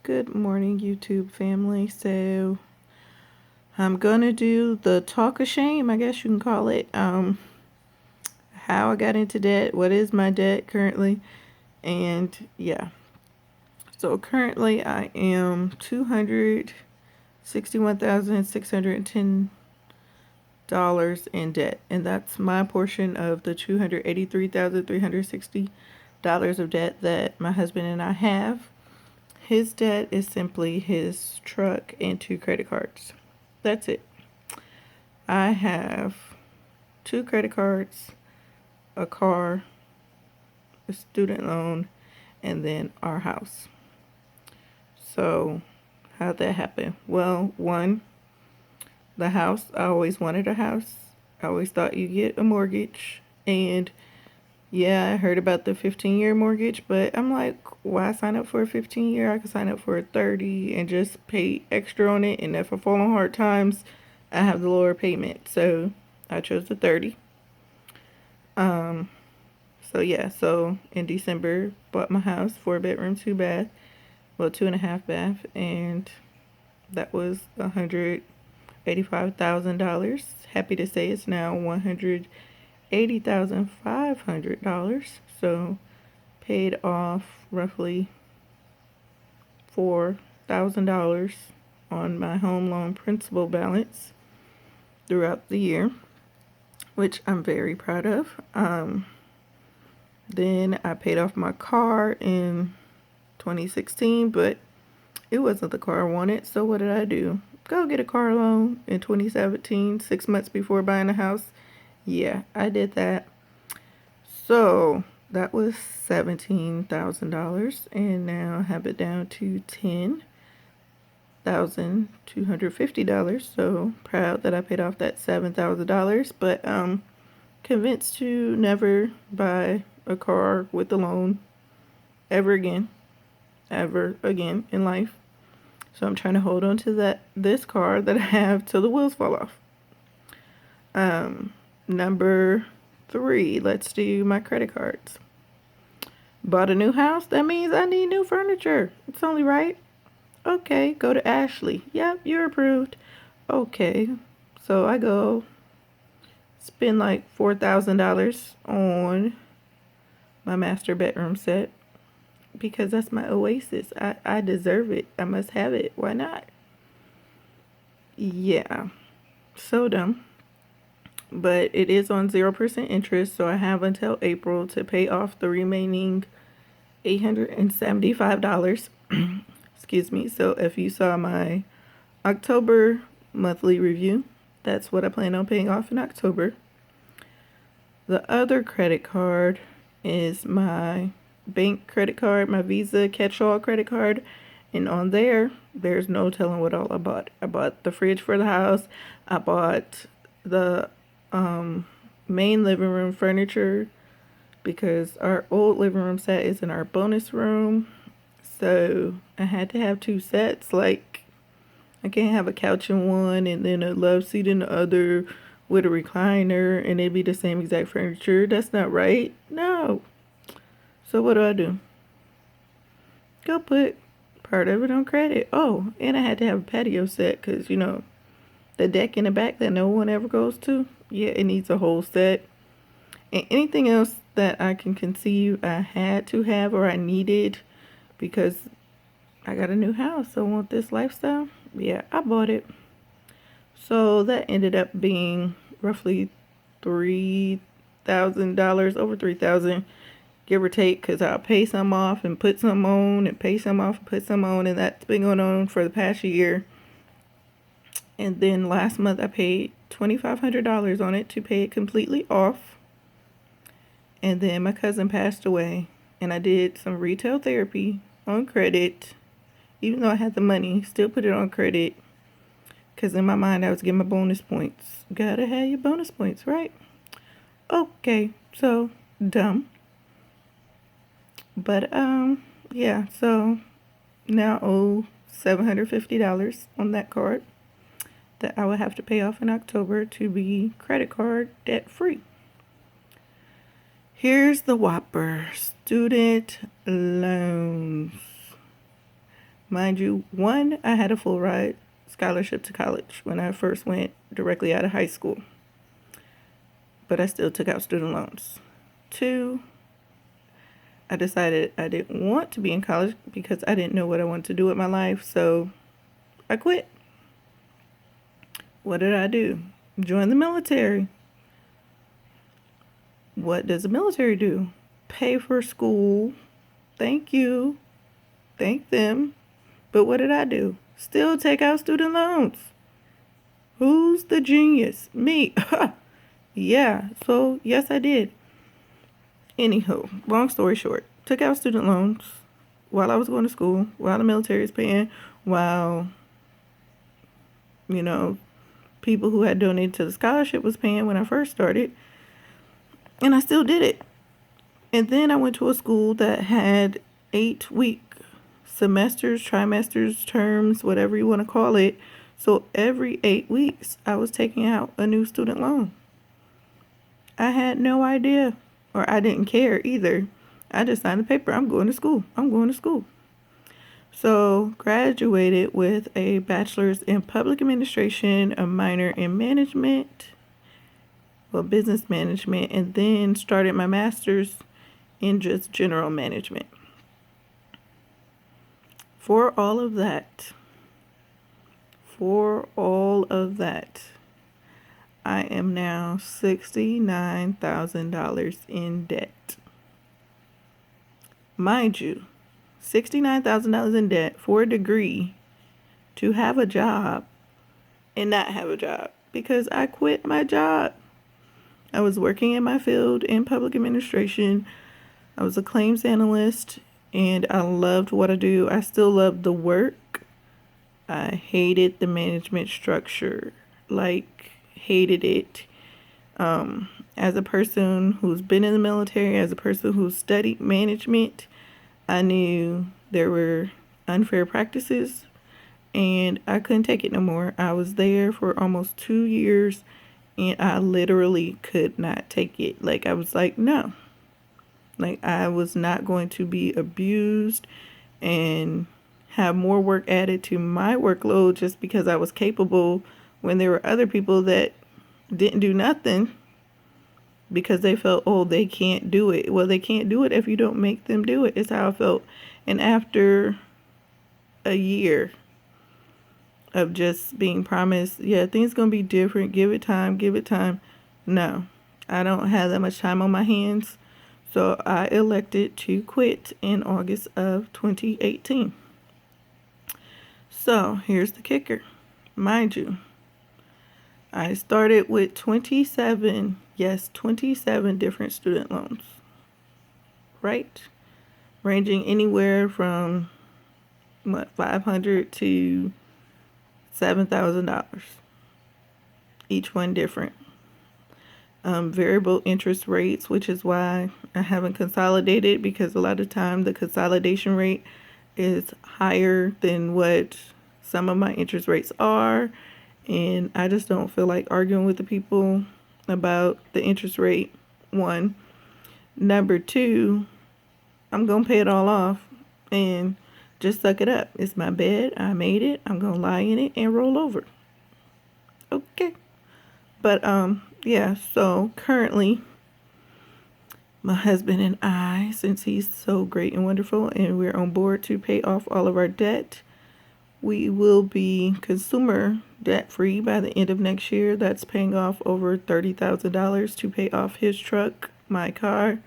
Good morning, YouTube family. So I'm gonna do the talk of shame, I guess you can call it. How I got into debt, what is my debt currently, and yeah. So currently I am $261,610 in debt, and that's my portion of the $283,360 of debt that my husband and I have. His debt is simply his truck and 2 credit cards. That's it. I have 2 credit cards, a car, a student loan, and then our house. So, how'd that happen? Well, one, the house, I always wanted a house. I always thought you get a mortgage. And yeah, I heard about the 15-year mortgage, but I'm like, why sign up for a 15-year? I could sign up for a 30 and just pay extra on it. And if I fall on hard times, I have the lower payment. So I chose the 30. So in December, bought my house, 4-bedroom, 2-bath, well, 2.5 bath, and that was $185,000. Happy to say it's now $180,500. So paid off roughly $4,000 on my home loan principal balance throughout the year, which I'm very proud of. Then I paid off my car in 2016, but it wasn't the car I wanted. So what did I do? Go get a car loan in 2017, 6 months before buying a house. Yeah, I did that. So that was $17,000, and now I have it down to $10,250. So proud that I paid off that $7,000, but convinced to never buy a car with a loan ever again in life. So I'm trying to hold on to this car that I have till the wheels fall off. Number 3, let's do my credit cards. Bought a new house. That means I need new furniture. It's only right. Okay, go to Ashley. Yep, you're approved. Okay, so I go spend like $4,000 on my master bedroom set because that's my oasis. I deserve it. I must have it. Why not? Yeah, so dumb. But it is on 0% interest, so I have until April to pay off the remaining $875. Excuse me. So if you saw my October monthly review, that's what I plan on paying off in October. The other credit card is my bank credit card, my Visa catch-all credit card. And on there's no telling what all I bought. I bought the fridge for the house. I bought the main living room furniture because our old living room set is in our bonus room. So I had to have 2 sets. Like, I can't have a couch in one and then a love seat in the other with a recliner and it'd be the same exact furniture. That's not right. No. So what do? Go put part of it on credit. Oh, and I had to have a patio set because, the deck in the back that no one ever goes to. Yeah, it needs a whole set. And anything else that I can conceive I had to have or I needed because I got a new house. I want this lifestyle. Yeah, I bought it. So that ended up being roughly $3,000, over $3,000, give or take, because I'll pay some off and put some on and pay some off and put some on, and that's been going on for the past year. And then last month I paid $2,500 on it to pay it completely off. And then my cousin passed away, and I did some retail therapy on credit. Even though I had the money, still put it on credit. Because in my mind, I was getting my bonus points. Gotta have your bonus points, right? Okay, so dumb. But, yeah, so now I owe $750 on that card that I would have to pay off in October to be credit card debt free. Here's the whopper. Student loans. Mind you, one, I had a full ride scholarship to college when I first went directly out of high school, but I still took out student loans. Two, I decided I didn't want to be in college because I didn't know what I wanted to do with my life, so I quit. What did I do? Join the military. What does the military do? Pay for school. Thank you. Thank them. But what did I do? Still take out student loans. Who's the genius? Me. Yeah, so yes, I did. Anywho, long story short, took out student loans while I was going to school, while the military is paying, while, you know, people who had donated to the scholarship was paying when I first started. And I still did it. And then I went to a school that had 8-week semesters, trimesters, terms, whatever you want to call it. So every 8 weeks, I was taking out a new student loan. I had no idea, or I didn't care either. I just signed the paper. I'm going to school. I'm going to school. So graduated with a bachelor's in public administration, a minor in management, well, business management, and then started my master's in just general management. For all of that, I am now $69,000 in debt. Mind you, $69,000 in debt for a degree to have a job and not have a job because I quit my job. I was working in my field in public administration. I was a claims analyst and I loved what I do. I still love the work. I hated the management structure, hated it. As a person who's been in the military, as a person who studied management, I knew there were unfair practices and I couldn't take it no more. I was there for almost 2 years and I literally could not take it. I was like, no. I was not going to be abused and have more work added to my workload just because I was capable when there were other people that didn't do nothing because they felt, oh, they can't do it. Well, they can't do it if you don't make them do it. It's how I felt. And after a year of just being promised, yeah, things going to be different. Give it time. No, I don't have that much time on my hands. So I elected to quit in August of 2018. So here's the kicker. Mind you, I started with 27 different student loans, right? Ranging anywhere from $500 to $7,000. Each one different. Variable interest rates, which is why I haven't consolidated, because a lot of time the consolidation rate is higher than what some of my interest rates are, and I just don't feel like arguing with the people about the interest rate. One. Number two, I'm gonna pay it all off and just suck it up. It's my bed. I made it. I'm gonna lie in it and roll over. Okay. But yeah, so currently my husband and I, since he's so great and wonderful and we're on board to pay off all of our debt, we will be consumer debt free by the end of next year. That's paying off over $30,000 to pay off his truck, my car,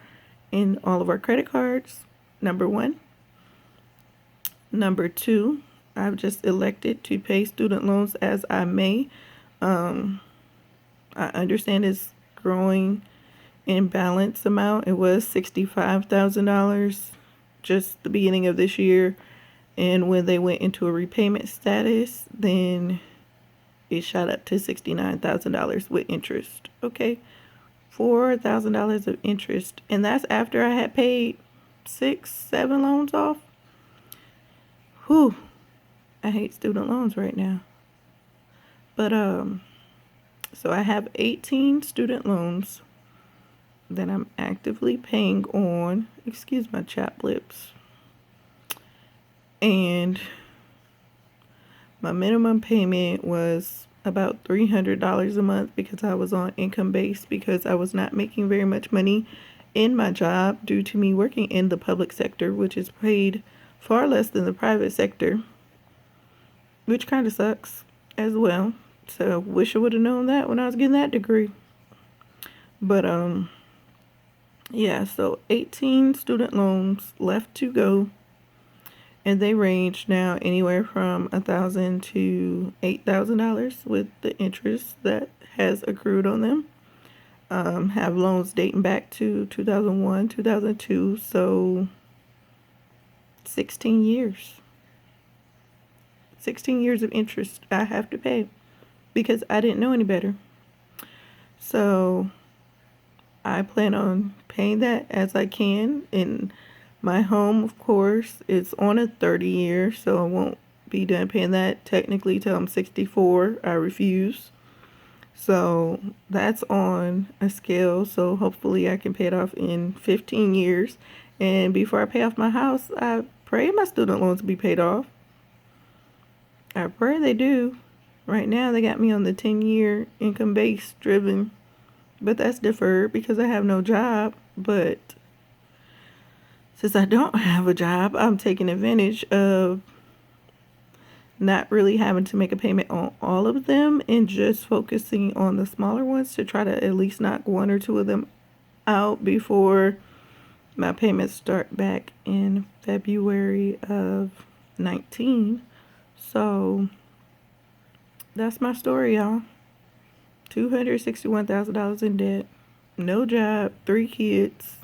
and all of our credit cards. Number one. Number two, I've just elected to pay student loans as I may. I understand it's growing in balance amount. It was $65,000 just the beginning of this year. And when they went into a repayment status, then it shot up to $69,000 with interest. Okay, $4,000 of interest. And that's after I had paid 6-7 loans off. Whew, I hate student loans right now. But, so I have 18 student loans that I'm actively paying on. Excuse my chapped lips. And My minimum payment was about $300 a month because I was on income based because I was not making very much money in my job due to me working in the public sector, which is paid far less than the private sector, which kind of sucks as well. So wish I would have known that when I was getting that degree. But yeah, so 18 student loans left to go, and they range now anywhere from $1,000 to $8,000 with the interest that has accrued on them. Have loans dating back to 2001, 2002, so 16 years. 16 years of interest I have to pay because I didn't know any better. So I plan on paying that as I can. And my home, of course, is on a 30-year, so I won't be done paying that technically till I'm 64. I refuse. So that's on a scale. So hopefully I can pay it off in 15 years. And before I pay off my house, I pray my student loans be paid off. I pray they do. Right now they got me on the 10-year income-based driven, but that's deferred because I have no job. But since I don't have a job, I'm taking advantage of not really having to make a payment on all of them and just focusing on the smaller ones to try to at least knock one or two of them out before my payments start back in February of 19. So that's my story, y'all. $261,000 in debt, no job, 3 kids.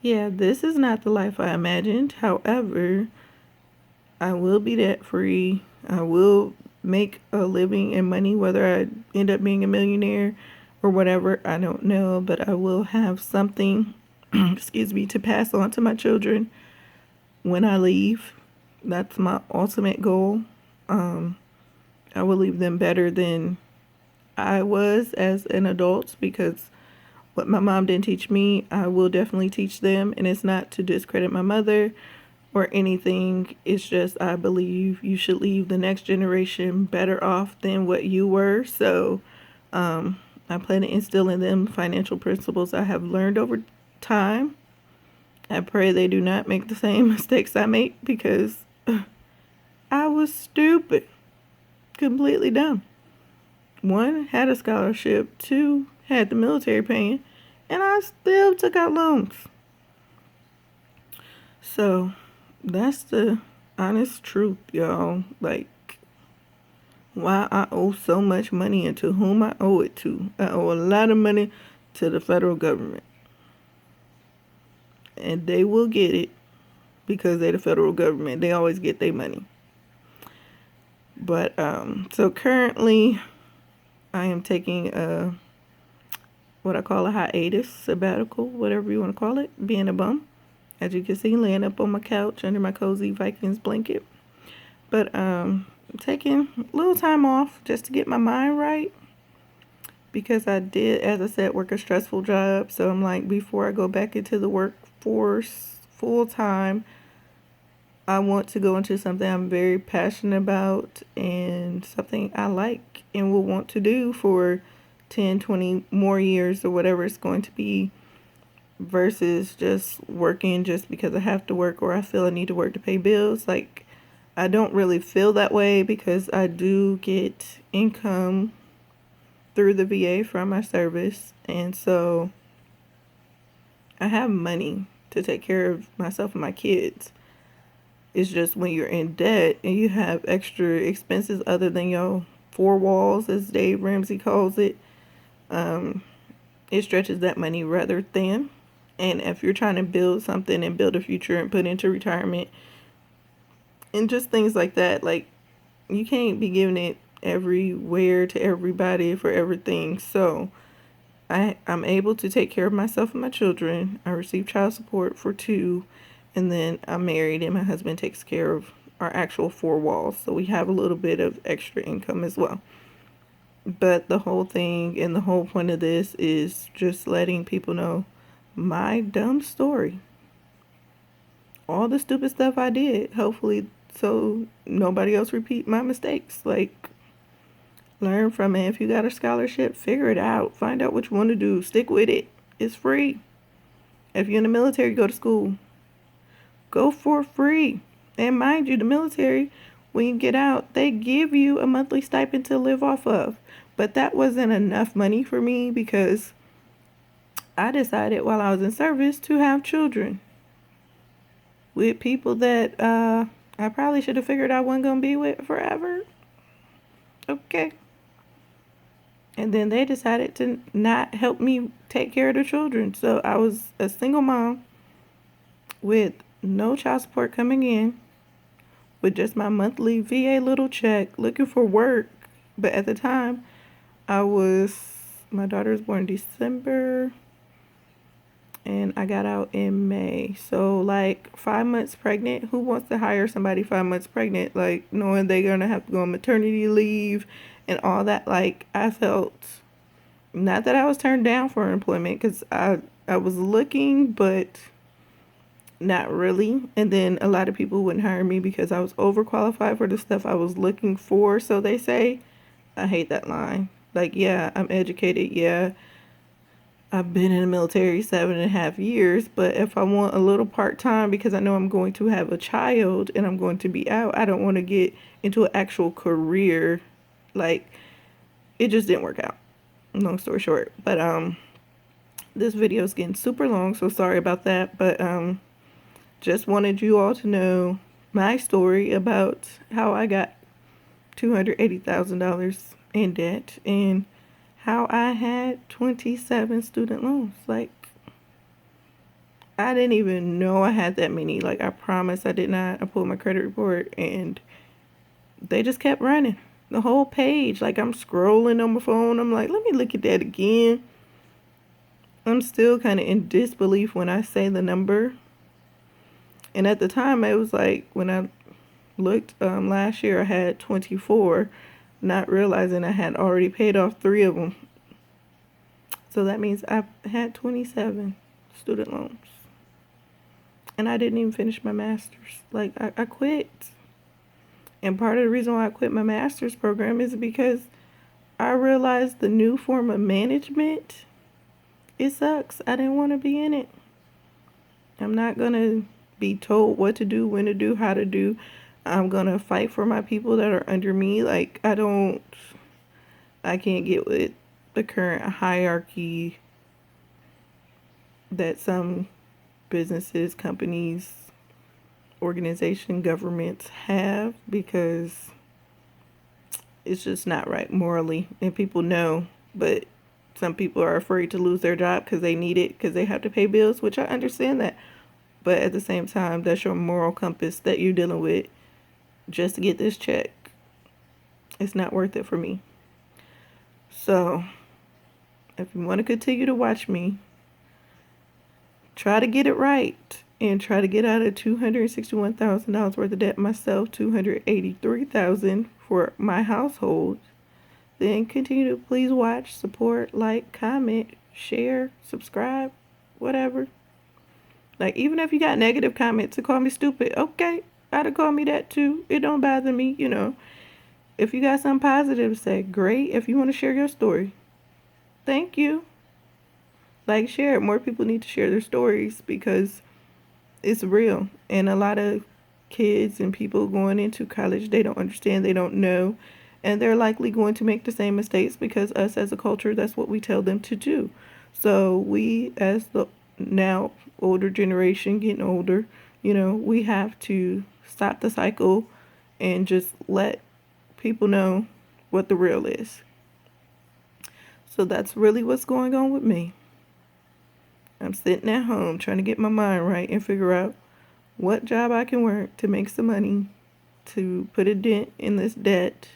Yeah, this is not the life I imagined. However, I will be debt free. I will make a living and money, whether I end up being a millionaire or whatever. I don't know, but I will have something, excuse me, to pass on to my children when I leave. That's my ultimate goal. I will leave them better than I was as an adult, because what my mom didn't teach me, I will definitely teach them. And it's not to discredit my mother or anything. It's just I believe you should leave the next generation better off than what you were. So I plan to instill in them financial principles I have learned over time. I pray they do not make the same mistakes I make, because I was stupid, completely dumb. 1, had a scholarship. 2, had the military paying, and I still took out loans. So that's the honest truth, y'all. Like, why I owe so much money and to whom I owe it to. I owe a lot of money to the federal government. And they will get it because they're the federal government. They always get their money. But so currently I am taking what I call a hiatus, sabbatical, whatever you want to call it, being a bum. As you can see, laying up on my couch under my cozy Vikings blanket. But I'm taking a little time off just to get my mind right, because I did, as I said, work a stressful job. So I'm like, before I go back into the workforce full time, I want to go into something I'm very passionate about and something I like and will want to do for 10, 20 more years or whatever it's going to be, versus just working just because I have to work or I feel I need to work to pay bills. Like, I don't really feel that way because I do get income through the VA from my service. And so I have money to take care of myself and my kids. It's just when you're in debt and you have extra expenses other than your 4 walls, as Dave Ramsey calls it, it stretches that money rather thin. And if you're trying to build something and build a future and put into retirement and just things like that, like, you can't be giving it everywhere to everybody for everything. So I'm able to take care of myself and my children. I receive child support for 2. And then I'm married and my husband takes care of our actual 4 walls. So we have a little bit of extra income as well. But the whole thing and the whole point of this is just letting people know my dumb story. All the stupid stuff I did. Hopefully so nobody else repeat my mistakes. Like, learn from it. If you got a scholarship, figure it out. Find out what you want to do. Stick with it. It's free. If you're in the military, go to school. Go for free. And mind you, the military, when you get out, they give you a monthly stipend to live off of. But that wasn't enough money for me because I decided while I was in service to have children with people that I probably should have figured I wasn't going to be with forever. Okay. And then they decided to not help me take care of the children. So I was a single mom with no child support coming in, with just my monthly VA little check, looking for work. But at the time, my daughter was born in December, and I got out in May. So, like, 5 months pregnant. Who wants to hire somebody 5 months pregnant? Like, knowing they're going to have to go on maternity leave and all that. Like, I felt, not that I was turned down for employment, because I was looking, but not really. And then a lot of people wouldn't hire me because I was overqualified for the stuff I was looking for, so they say. I hate that line. Like, yeah, I'm educated. Yeah, I've been in the military 7.5 years, but if I want a little part-time because I know I'm going to have a child and I'm going to be out, I don't want to get into an actual career. Like, it just didn't work out. Long story short. But this video is getting super long, so sorry about that. But just wanted you all to know my story about how I got $280,000 in debt and how I had 27 student loans. Like, I didn't even know I had that many. Like, I promise I did not. I pulled my credit report and they just kept running the whole page. Like, I'm scrolling on my phone. I'm like, let me look at that again. I'm still kind of in disbelief when I say the number. And at the time, it was like, when I looked last year, I had 24, not realizing I had already paid off 3 of them. So that means I had 27 student loans. And I didn't even finish my master's. Like, I quit. And part of the reason why I quit my master's program is because I realized the new form of management, it sucks. I didn't want to be in it. I'm not going to be told what to do, when to do, how to do. I'm going to fight for my people that are under me. Like, I can't get with the current hierarchy that some businesses, companies, organization, governments have, because it's just not right morally. And people know, but some people are afraid to lose their job because they need it, because they have to pay bills, which I understand that. But at the same time, that's your moral compass that you're dealing with just to get this check. It's not worth it for me. So, if you want to continue to watch me, try to get it right and try to get out of $261,000 worth of debt myself, $283,000 for my household. Then continue to please watch, support, like, comment, share, subscribe, whatever. Like, even if you got negative comments to call me stupid, okay, gotta call me that too. It don't bother me, you know. If you got something positive to say, great. If you want to share your story, thank you. Like, share it. More people need to share their stories because it's real. And a lot of kids and people going into college, they don't understand, they don't know. And they're likely going to make the same mistakes because us as a culture, that's what we tell them to do. So we, as the now older generation, getting older, you know, we have to stop the cycle and just let people know what the real is. So that's really what's going on with me. I'm sitting at home trying to get my mind right and figure out what job I can work to make some money to put a dent in this debt,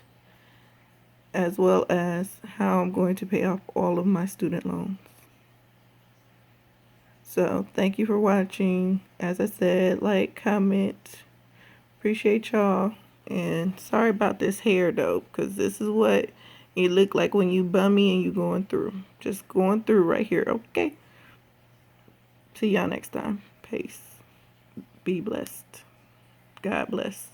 as well as how I'm going to pay off all of my student loans. So thank you for watching. As I said, like, comment. Appreciate y'all. And sorry about this hair though, because this is what you look like when you bummy and you going through. Just going through right here, okay? See y'all next time. Peace. Be blessed. God bless.